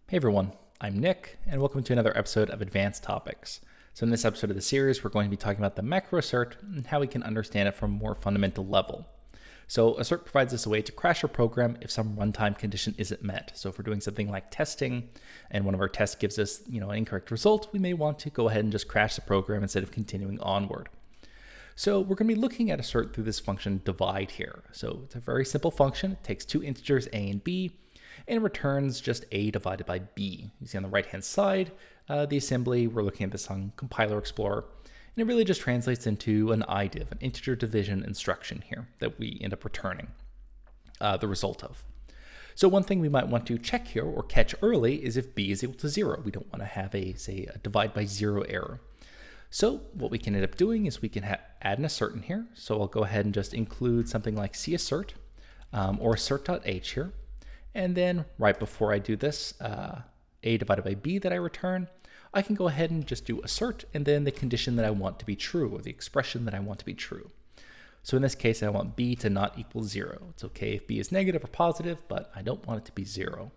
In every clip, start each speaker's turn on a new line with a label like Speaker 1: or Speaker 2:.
Speaker 1: Hey everyone, I'm Nick, and welcome to another episode of Advanced Topics. So in this episode of the series, we're going to be talking about the macro assert and how we can understand it from a more fundamental level. So assert provides us a way to crash our program if some runtime condition isn't met. So if we're doing something like testing and one of our tests gives us, an incorrect result, we may want to go ahead and just crash the program instead of continuing onward. So we're going to be looking at assert through this function divide here. So it's a very simple function. It takes two integers a and b, and returns just a divided by b. You see on the right-hand side, the assembly, we're looking at this on Compiler Explorer, and it really just translates into an IDIV, an integer division instruction here that we end up returning the result of. So one thing we might want to check here or catch early is if b is equal to 0. We don't want to have a divide by 0 error. So what we can end up doing is we can add an assert in here. So I'll go ahead and just include something like cassert or assert.h here. And then right before I do this, a divided by b that I return, I can go ahead and just do assert and then the condition that I want to be true, or the expression that I want to be true. So in this case, I want b to not equal 0. It's okay if b is negative or positive, but I don't want it to be 0.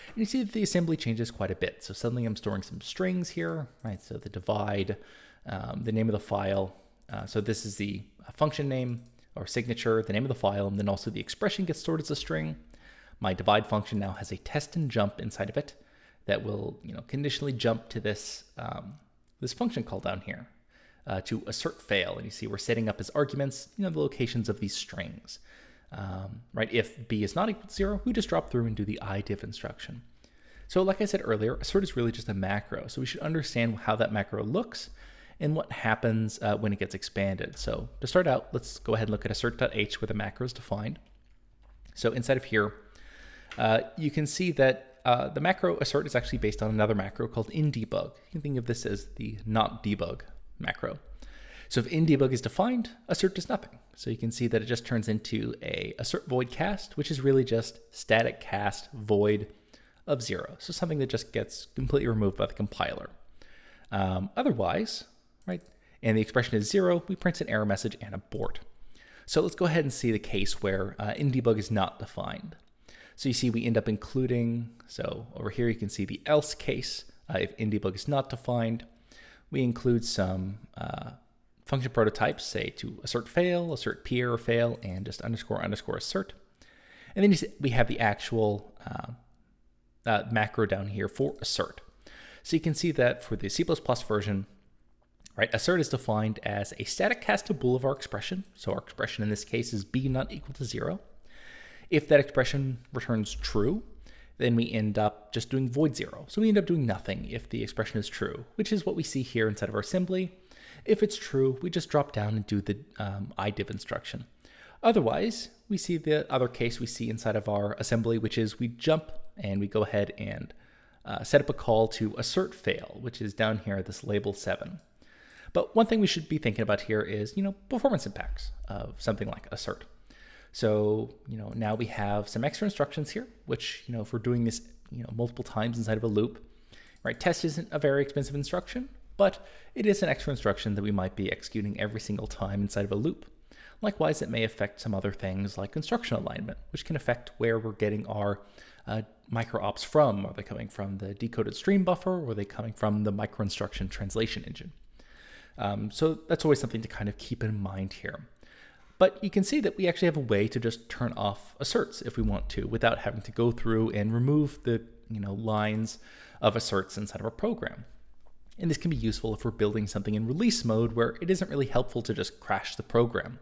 Speaker 1: And you see that the assembly changes quite a bit. So suddenly I'm storing some strings here, right? So the divide, the name of the file. So this is the function name or signature, the name of the file, and then also the expression gets stored as a string. My divide function now has a test and jump inside of it that will, conditionally jump to this this function call down here to assert fail. And you see we're setting up as arguments, the locations of these strings. Right? If b is not equal to 0, we just drop through and do the IDIV instruction. So like I said earlier, assert is really just a macro. So we should understand how that macro looks and what happens when it gets expanded. So to start out, let's go ahead and look at assert.h where the macro is defined. So inside of here, you can see that the macro assert is actually based on another macro called inDebug. You can think of this as the not debug macro. So if inDebug is defined, assert does nothing. So you can see that it just turns into a assert void cast, which is really just static cast void of 0. So something that just gets completely removed by the compiler. Otherwise, right, and the expression is 0, we print an error message and abort. So let's go ahead and see the case where inDebug is not defined. So you see we end up including, so over here you can see the else case. If inDebug is not defined, we include some function prototypes, say to assert fail, assert peer or fail, and just underscore assert. And then you see we have the actual macro down here for assert. So you can see that for the C++ version, right, assert is defined as a static cast of bool of our expression. So our expression in this case is b not equal to 0. If that expression returns true, then we end up just doing void 0. So we end up doing nothing if the expression is true, which is what we see here inside of our assembly. If it's true, we just drop down and do the IDIV instruction. Otherwise, we see the other case we see inside of our assembly, which is we jump and we go ahead and set up a call to assert fail, which is down here at this label 7. But one thing we should be thinking about here is, performance impacts of something like assert. So, now we have some extra instructions here, which, if we're doing this, multiple times inside of a loop, right? Test isn't a very expensive instruction, but it is an extra instruction that we might be executing every single time inside of a loop. Likewise, it may affect some other things like instruction alignment, which can affect where we're getting our micro ops from. Are they coming from the decoded stream buffer, or are they coming from the micro instruction translation engine? So that's always something to kind of keep in mind here. But you can see that we actually have a way to just turn off asserts if we want to, without having to go through and remove the lines of asserts inside of our program. And this can be useful if we're building something in release mode where it isn't really helpful to just crash the program.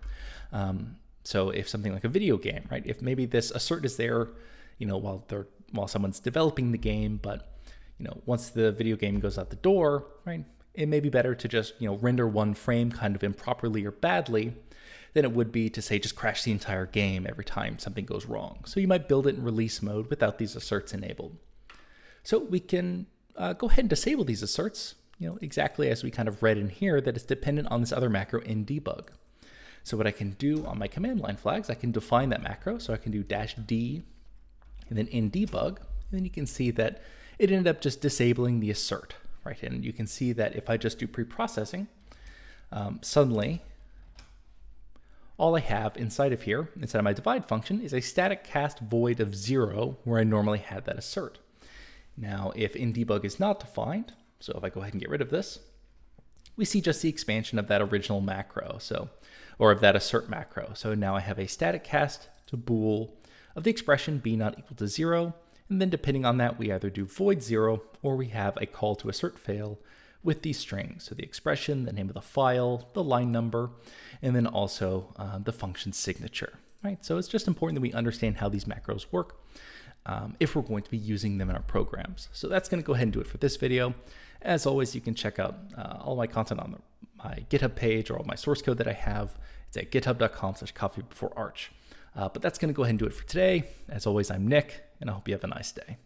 Speaker 1: So if something like a video game, right? If maybe this assert is there, while someone's developing the game, but once the video game goes out the door, right? It may be better to just render one frame kind of improperly or badly than it would be to say just crash the entire game every time something goes wrong. So you might build it in release mode without these asserts enabled. So we can go ahead and disable these asserts, exactly as we kind of read in here, that it's dependent on this other macro inDebug. So what I can do on my command line flags, I can define that macro. So I can do -d and then inDebug, and then you can see that it ended up just disabling the assert, right? And you can see that if I just do pre-processing, suddenly all I have inside of here, inside of my divide function, is a static cast void of 0 where I normally had that assert. Now, if in debug is not defined, so if I go ahead and get rid of this, we see just the expansion of that original macro, or of that assert macro. So now I have a static cast to bool of the expression b not equal to 0, and then depending on that, we either do void 0 or we have a call to assert fail with these strings. So the expression, the name of the file, the line number, and then also the function signature. Right? So it's just important that we understand how these macros work if we're going to be using them in our programs. So that's going to go ahead and do it for this video. As always, you can check out all my content on my GitHub page or all my source code that I have. It's at github.com/coffeebeforearch. But that's going to go ahead and do it for today. As always, I'm Nick, and I hope you have a nice day.